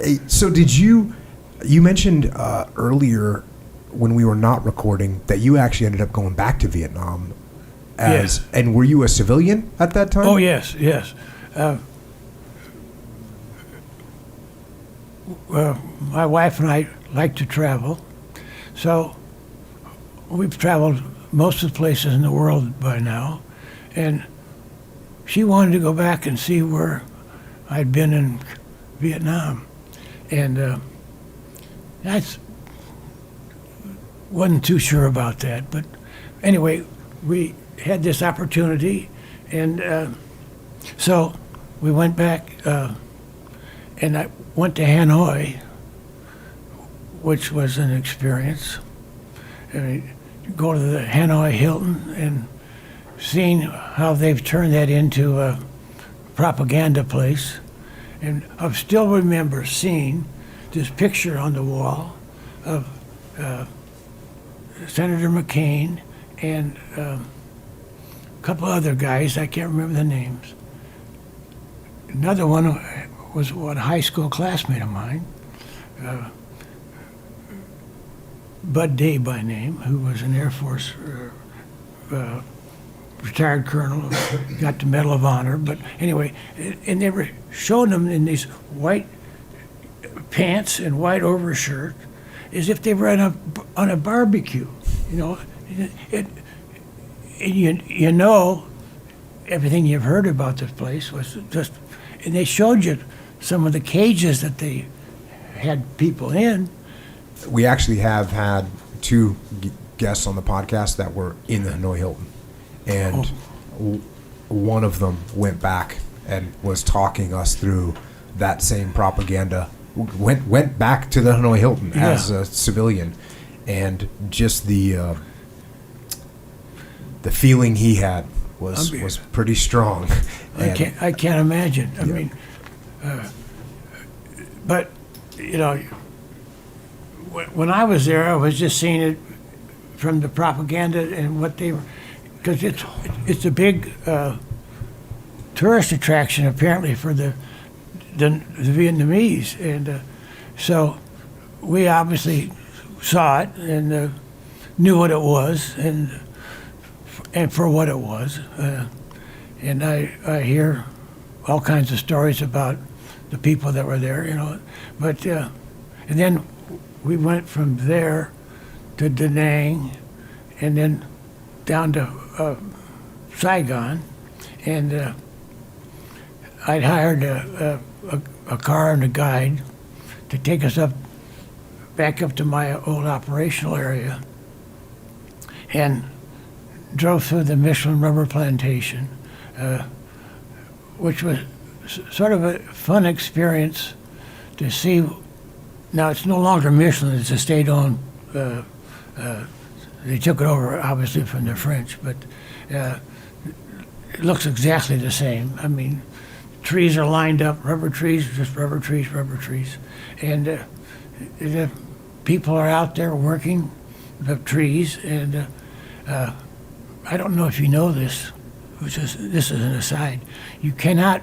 Hey, so did you mentioned earlier when we were not recording that you actually ended up going back to Vietnam Yes. And were you a civilian at that time? Oh, yes. My wife and I like to travel, so we've traveled most of the places in the world by now, and she wanted to go back and see where I'd been in Vietnam, and wasn't too sure about that, but anyway, we had this opportunity, and so we went back, and I went to Hanoi, which was an experience. I mean, go to the Hanoi Hilton and seeing how they've turned that into a propaganda place. And I still remember seeing this picture on the wall of Senator McCain and a couple other guys, I can't remember the names. Another one was a high school classmate of mine, Bud Day by name, who was an Air Force retired colonel, got the Medal of Honor. But anyway, and they were showing them in these white pants and white overshirt, as if they were on a barbecue. You know, you know, everything you've heard about this place was just, and they showed you some of the cages that they had people in. We actually have had two guests on the podcast that were in the Hanoi Hilton, and one of them went back and was talking us through that same propaganda. Went back to the Hanoi Hilton as a civilian, and just the feeling he had was pretty strong. I can't imagine. I mean, but you know, when I was there, I was just seeing it from the propaganda and what they were, because it's a big tourist attraction apparently for the Vietnamese, and so we obviously saw it and knew what it was and for what it was, and I hear all kinds of stories about the people that were there, you know, but and then we went from there to Da Nang and then down to Saigon, and I'd hired a car and a guide to take us back up to my old operational area, and drove through the Michelin rubber plantation, which was sort of a fun experience to see. Now it's no longer Michelin; it's a state-owned. They took it over, obviously, from the French, but it looks exactly the same. I mean, trees are lined up, rubber trees, just rubber trees, and the people are out there working the trees. And I don't know if you know this, this is an aside. You cannot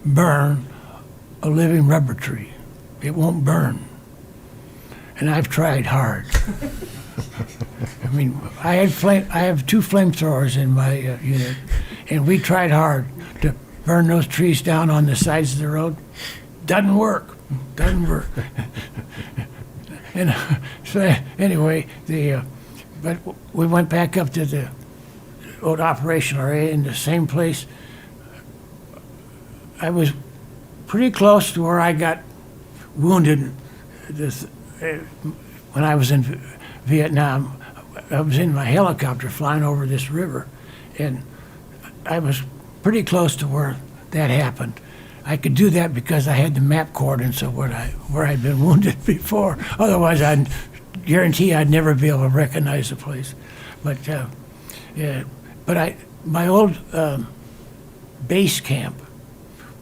burn a living rubber tree; it won't burn. And I've tried hard. I mean, I have two flamethrowers in my unit, and we tried hard to burn those trees down on the sides of the road. Doesn't work. And so anyway, but we went back up to the old operational area in the same place. I was pretty close to where I got wounded. When I was in Vietnam, I was in my helicopter flying over this river, and I was pretty close to where that happened. I could do that because I had the map coordinates of where I'd been wounded before. Otherwise, I'd guarantee I'd never be able to recognize the place. But my old base camp,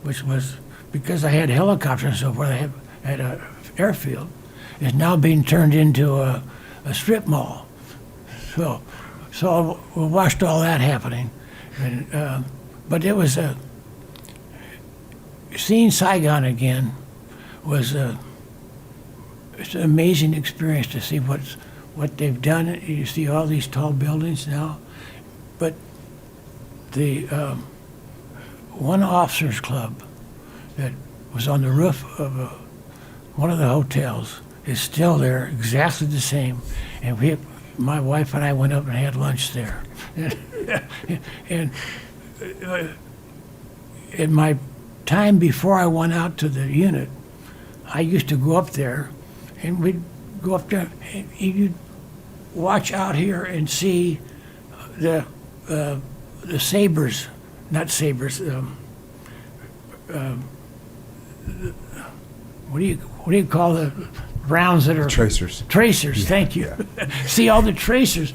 which was because I had helicopters and so forth, I had an airfield, is now being turned into a strip mall. So we watched all that happening, and, but it was seeing Saigon again was it's an amazing experience to see what they've done. You see all these tall buildings now, but the one officers club that was on the roof of one of the hotels is still there, exactly the same. And my wife and I went up and had lunch there. And in my time before I went out to the unit, I used to go up there, and we'd go up there, and you'd watch out here and see the sabers, not sabers. What do you call the rounds that are Tracers. Tracers, thank you. See all the tracers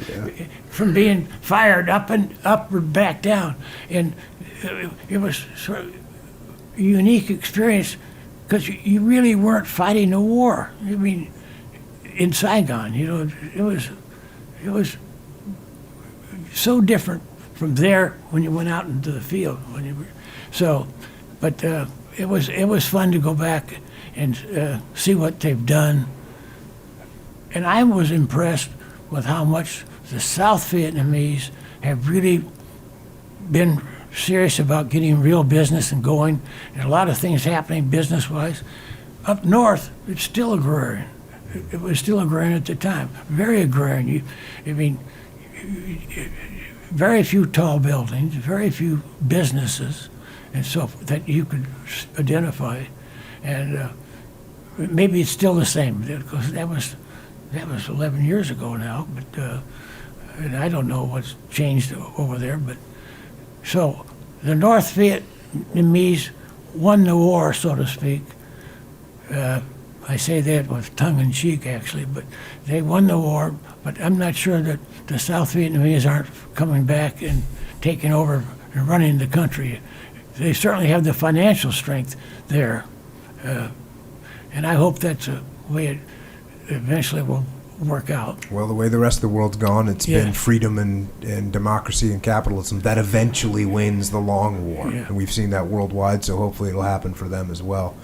from being fired up or back down, and it was sort of a unique experience because you really weren't fighting a war. I mean, in Saigon, it was so different from there when you went out into the field. But it was fun to go back and see what they've done. And I was impressed with how much the South Vietnamese have really been serious about getting real business and going, and a lot of things happening business-wise. Up north, it's still agrarian. It was still agrarian at the time, very agrarian. Very few tall buildings, very few businesses, and so that you could identify. And maybe it's still the same, because that was 11 years ago now. But and I don't know what's changed over there. But so the North Vietnamese won the war, so to speak. I say that with tongue in cheek, actually, but they won the war. But I'm not sure that the South Vietnamese aren't coming back and taking over and running the country. They certainly have the financial strength there. And I hope that's the way it eventually will work out. Well, the way the rest of the world's gone, it's been freedom and democracy and capitalism that eventually wins the long war. Yeah. And we've seen that worldwide, so hopefully it'll happen for them as well.